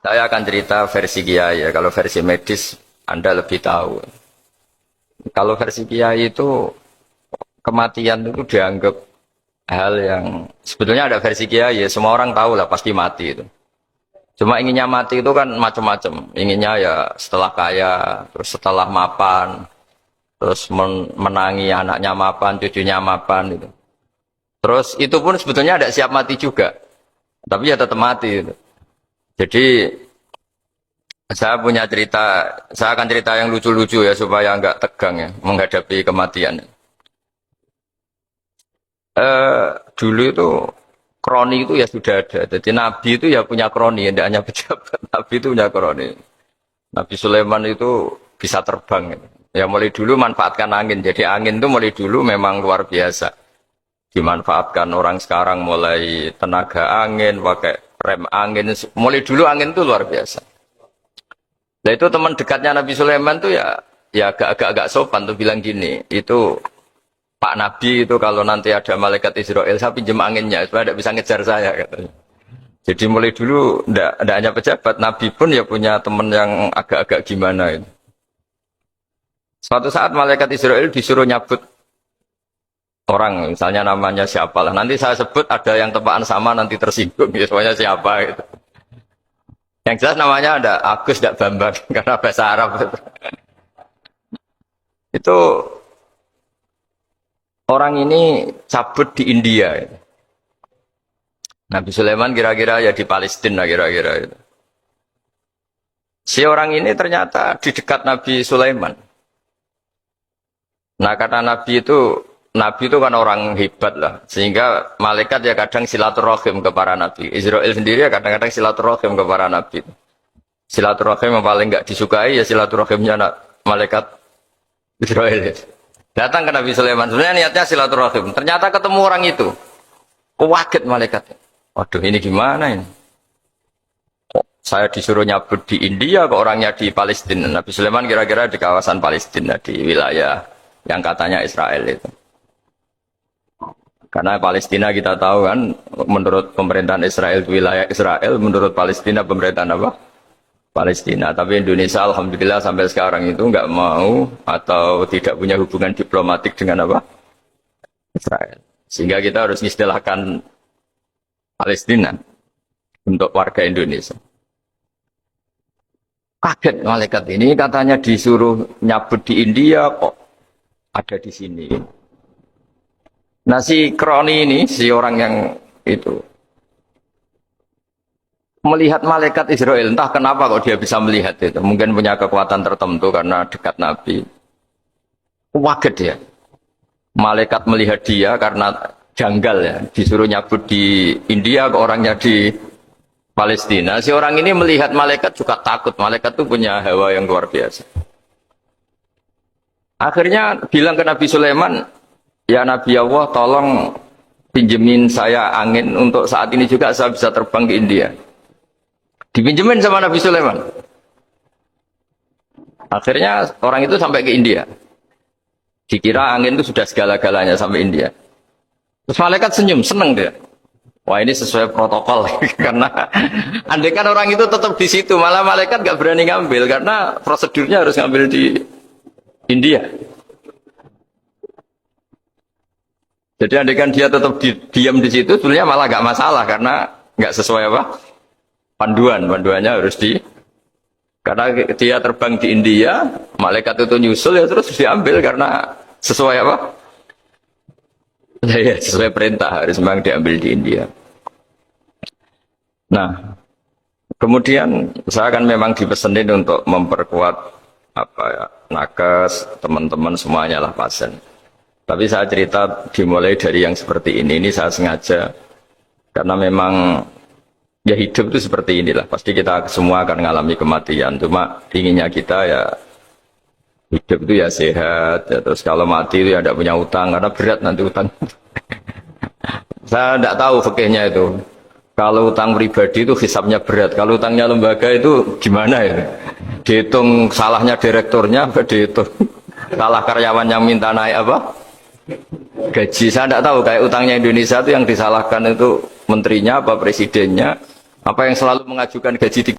Saya akan cerita versi Kiai ya. Kalau versi medis Anda lebih tahu. Kalau versi Kiai itu kematian itu dianggap hal yang sebetulnya ada versi Kiai ya. Semua orang tahu lah pasti mati itu. Cuma inginnya mati itu kan macam-macam. Inginnya ya setelah kaya, terus setelah mapan, terus menangi anaknya mapan, cucunya mapan itu. Terus itu pun sebetulnya ada siap mati juga. Tapi ya tetap mati itu. Jadi saya punya cerita, saya akan cerita yang lucu-lucu ya supaya nggak tegang ya menghadapi kematian. Dulu itu kroni itu ya sudah ada. Jadi Nabi itu ya punya kroni, tidak hanya pejabat. Nabi itu punya kroni. Nabi Sulaiman itu bisa terbang. Ya mulai dulu manfaatkan angin. Jadi angin itu mulai dulu memang luar biasa. Dimanfaatkan orang sekarang mulai tenaga angin, pakai rem angin. Mulai dulu angin itu luar biasa. Nah itu teman dekatnya Nabi Sulaiman tuh ya agak sopan tuh bilang gini, itu Pak Nabi itu kalau nanti ada malaikat Israel saya pinjam anginnya supaya tidak bisa ngejar saya katanya. Jadi mulai dulu tidak hanya pejabat, Nabi pun ya punya teman yang agak-agak gimana itu. Suatu saat malaikat Israel disuruh nyabut orang, misalnya namanya siapa lah. Nanti saya sebut ada yang tepaan sama nanti tersinggung, ya semuanya siapa gitu. Yang jelas namanya ada Agus tidak Bambang karena bahasa Arab. Itu orang ini cabut di India. Nabi Sulaiman kira-kira ya di Palestina kira-kira itu. Si orang ini ternyata di dekat Nabi Sulaiman. Nah karena Nabi itu kan orang hebat lah, sehingga malaikat ya kadang silaturahim ke para nabi. Israel sendiri ya kadang-kadang silaturahim ke para nabi. Silaturahim yang paling nggak disukai ya silaturahimnya malaikat Israel. Datang ke Nabi Sulaiman, sebenarnya niatnya silaturahim. Ternyata ketemu orang itu, kaget malaikatnya. Waduh ini gimana ini? Kok saya disuruh nyabut di India, kok orangnya di Palestina. Nabi Sulaiman kira-kira di kawasan Palestina, di wilayah yang katanya Israel itu. Karena Palestina kita tahu kan, menurut pemerintahan Israel itu wilayah Israel, menurut Palestina pemerintahan apa? Palestina. Tapi Indonesia alhamdulillah sampai sekarang itu nggak mau atau tidak punya hubungan diplomatik dengan apa? Israel. Sehingga kita harus mengistilahkan Palestina untuk warga Indonesia. Kaget malaikat ini katanya disuruh nyabut di India kok ada di sini. Nah si kroni ini, si orang yang itu melihat malaikat Israel, entah kenapa kok dia bisa melihat itu. Mungkin punya kekuatan tertentu karena dekat Nabi. Kaget ya. Malaikat melihat dia karena janggal ya. Disuruh nyabut di India, kok orangnya di Palestina. Si orang ini melihat malaikat juga takut. Malaikat itu punya hawa yang luar biasa. Akhirnya bilang ke Nabi Sulaiman, ya Nabi Allah tolong pinjemin saya angin untuk saat ini juga saya bisa terbang ke India. Dipinjemin sama Nabi Sulaiman. Akhirnya orang itu sampai ke India. Dikira angin itu sudah segala-galanya sampai India. Terus malaikat senyum, seneng dia. Wah ini sesuai protokol karena andai kan orang itu tetap di situ, malah malaikat gak berani ngambil karena prosedurnya harus ngambil di India. Jadi andaikan dia tetap diam di situ, sebenarnya malah gak masalah karena gak sesuai apa? Panduannya harus karena dia terbang di India, malaikat itu nyusul ya terus diambil karena sesuai apa? Ya, sesuai perintah harus memang diambil di India. Nah, kemudian saya kan memang dipesenin untuk memperkuat apa ya, nakes, teman-teman semuanya lah pasien. Tapi saya cerita dimulai dari yang seperti ini saya sengaja karena memang ya hidup itu seperti inilah. Pasti kita semua akan mengalami kematian. Cuma inginnya kita ya hidup itu ya sehat. Ya, terus kalau mati itu ya tidak punya utang karena berat nanti utang. Saya tidak tahu fikihnya itu. Kalau utang pribadi itu hisabnya berat. Kalau utangnya lembaga itu gimana ya? Dihitung salahnya direkturnya, dihitung salah karyawan yang minta naik apa? Gaji. Saya tidak tahu kayak utangnya Indonesia itu yang disalahkan itu menterinya apa presidennya, apa yang selalu mengajukan gaji